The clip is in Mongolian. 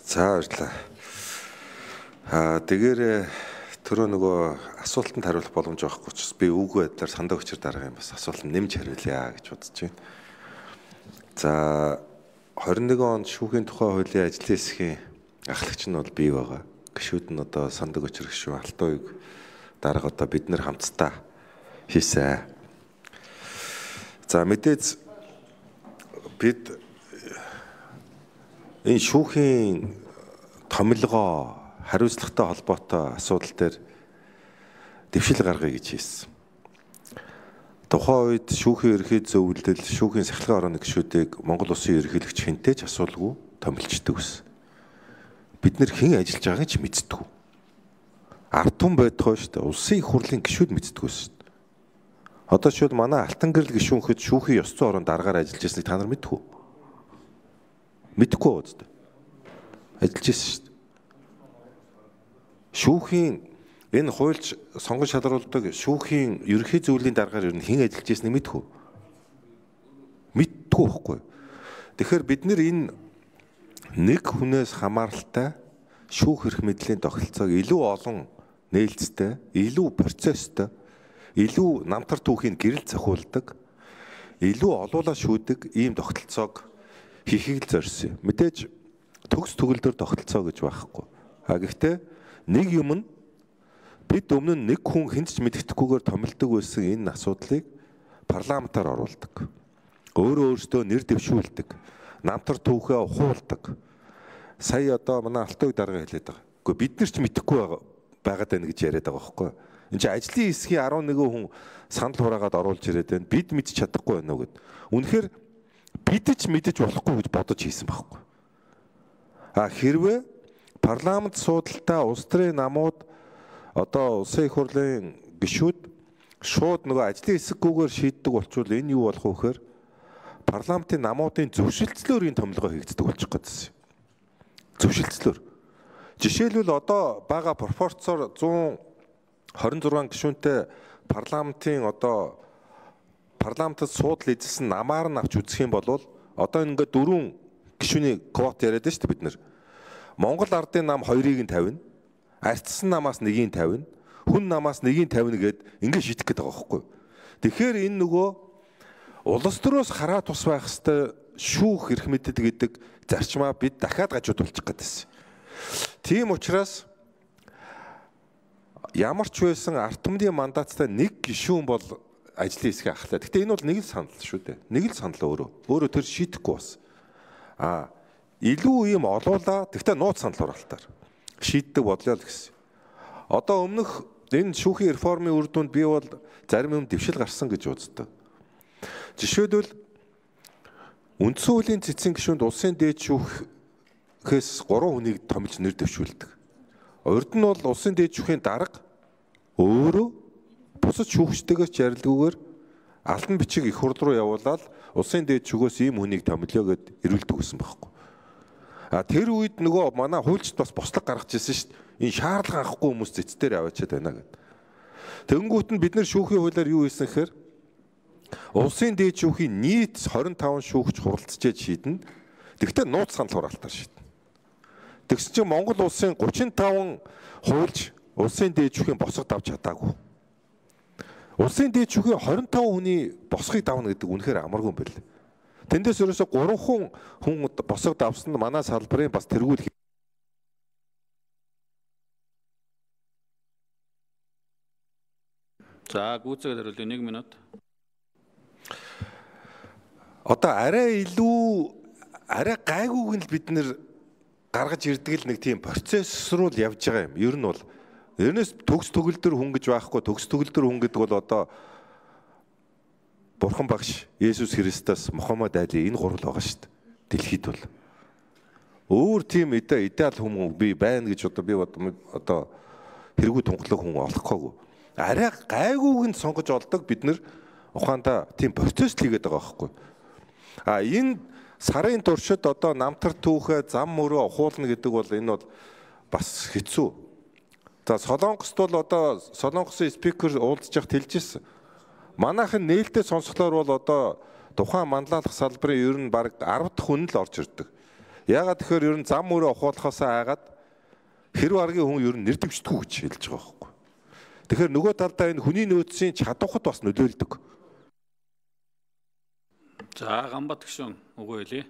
За баярлалаа. Тэгэхээр түрүү нөгөө асуултанд хариулах боломж авахгүй ч би үгүй байдлаар сандаа өчр дарга юм бас асуулт нэмж хариулъя гэж бодож байна. За 21 онд шүүхийн тухай хуулийн ажлын хэсгийн ахлагч нь бол бий байгаа. Гишүүд нь одоо сандаа өчр гишүү Алтууйг дарга одоо бид нэр хамтдаа хийсэн. За мэдээж бид энэ шүүхийн томилгоо хариуцлагатай холбоотой асуудал дээр дэвшил гаргая гэж хийсэн. Тухайн үед шүүхийн ерхий зөвлөлд шүүхийн сахилгын орооны гишүүдийг Монгол Улсын ерөнхийлөгч хинтэй ч асуулгүй томилждаг ус. Бид нэр хэн ажиллаж байгааг ч мэддэг. Ард түмэн байдгаа шүү дээ. Улсын их хурлын гишүүд мэддэг ус. Одоо шууд манай Алтан гэрэл гишүүнхэд шүүхийн ёс зүйн орон дараагаар ажиллаж байсныг та нар мэддэг үү? Мэдхгүй уу дээ. Ажиллаж байсан шүү дээ. Шүүхийн энэ хуульч сонгон шалруулдаг шүүхийн ерөнхий зөвлөлийн дараагаар ер нь хэн ажиллаж байсныг мэдгүй. Мэдгүй байхгүй. Тэгэхээр бид нэр энэ нэг хүнээс хамааралтай шүүх эрх мэдлийн тогтолцоог илүү олон нээлттэй, илүү процесстэй, илүү намтар түүхийн гэрэл цохиулдаг, илүү олуулаа шүүдэг ийм тогтолцоог хийхийг л зорьсон юм. Мэдээж төгс төгөлдөр тогтолцоо гэж байхгүй. Гэхдээ нэг юм нь бид өмнө нь нэг хүн хинч мэддэхгүйгээр томилдог байсан энэ асуудлыг парламентаар оруулдаг. Өөрөөсөө нэр дэвшүүлдэг. Намтар түүхээ ухуулдаг. Сая одоо манай Алтууйг дарга хэлээд байгаа. Гэхдээ бид нар ч мэдэхгүй байгаад байна гэж яриад байгаа байхгүй. Энд чинь ажлын хэсгийн 11 хүн санал хураагаад оруулж ирээд байна. Бид мэдчих чадахгүй байна уу гэд. Үнэхээр бид ч мэдэж болохгүй гэж бодож хийсэн байхгүй. Хэрвээ парламент суудалтай улс төрийн намууд одоо улсын их хурлын гишүүд шууд нөгөө ажлын хэсэггүйгээр шийддэг болчвол энэ юу болох вэ гэхээр парламентын намуудын зөвшөлтслөөр энэ томилгоо хийгддэг болчих гэсэн. Зөвшөлтслөөр. Жишээлбэл одоо бага пропорцоор 126 гишүүнтэй парламентын одоо парламентад суудал эзэлсэн намаар нь авч үзэх юм бол одоо ингээд 4 гишүүний квот яриад байна шүү дээ бид нэр. Монгол ардын нам 2-ыг нь тавина. Ардсан намаас 1-ийг нь тавина. Хүн намаас 1-ийг нь тавина гэд ингээд шийдэх гээд байгаа байхгүй. Тэгэхээр энэ нөгөө улс төрөөс хараа тус байх хэвээр шүүх эрх мэдэл гэдэг зарчмаа бид дахиад гажуудуулчих гэдсэн. Тийм учраас ямар ч байсан ард түмний мандаттай нэг гишүүн бол ажлын хэсгээ ахлаа. Гэхдээ энэ бол нэг л санал шүү дээ. Нэг л санал өөрөө тэр шийдэхгүй бас. Илүү ийм олуулаа. Гэхдээ нууц санал хураалтаар шийддэг бодлоо л гэсэн. Одоо өмнөх энэ шүүхийн реформын үр дүнд би бол зарим юм дэвшил гарсан гэж үздэг. Жишээлбэл үндсэн хуулийн цэцэн гишүүнд улсын дээд шүүхээс 3 хүнийг томилж нэр дэвшүүлдэг. Урд нь бол улсын дээд шүүхийн дарга өөрөө бусад шүүгчдээс ярилгүйгээр алтан бичиг их хурл руу явуулаад улсын дээд шүүгээс ийм хүнийг томилё гэд ирүүлдэг гэсэн байхгүй. Тэр үед нөгөө манай хуульчд бас бослог гаргаж ирсэн шүү дээ. Энэ шаардлага авахгүй хүмүүс зэцтээр аваачаад байна гэд. Тэнгүүт нь бид нар шүүхийн хуулиар юу хийсэн гэхээр улсын дээд шүүхийн нийт 25 шүүгч хуралцчээд шийднэ. Тэгвэл нууц санал хураалтаар шийднэ. Тэгсэн чинь Монгол улсын 35 хуульч улсын дээд шүүхийн босгод авч чадаагүй. Улсын дээд шүүхийн 25 хүний босхыг давна гэдэг үнэхээр амаргүй юм байл. Тэндээс ерөөсө 3 хүн босгод авсан манай салбарын бас тэргүүл. За гүйцэтгэл хариулъя 1 минут. Одоо арай гайгүйг нь л бид нэр гаргаж ирдэг л нэг тийм процесс руу л явж байгаа юм. Ер нь бол ернээс төгс төгөлдөр хүн гэж байхгүй. Төгс төгөлдөр хүн гэдэг бол одоо Бурхан багш Есүс Христос, Мухаммад Али энэ гурал байгаа шүү дээ. Дэлхийд бол өөр тийм идеал хүмүүс би байна гэж одоо би одоо хэрэггүй тунгалаг хүн олохгүй. Арай гайгүйг нь сонгож олдог бид нэр ухаандаа тийм процесс хийгээд байгаа байхгүй. Энэ сарын туршид одоо намтар түүхээ зам мөрөө ухуулна гэдэг бол энэ бол бас хэцүү. За Солонгост бол одоо Солонгосын спикер уулзж яхад хэлж ирсэн. Манайхан нээлттэй сонсглоор бол одоо тухайн манлайлах салбарын ер нь баг 10 дахь хүн л орж ирдэг. Яагаад тэгэхээр ер нь зам мөрөө ухуулахаас айгаад хэрв аргийн хүн ер нь нэр дэвшдэггүй гэж хэлж байгаа байхгүй. Тэгэхээр нөгөө талдаа энэ хүний нөөцийн чадварт бас нөлөөлдөг. За Ганбат гүшүүн өгөө хэлье.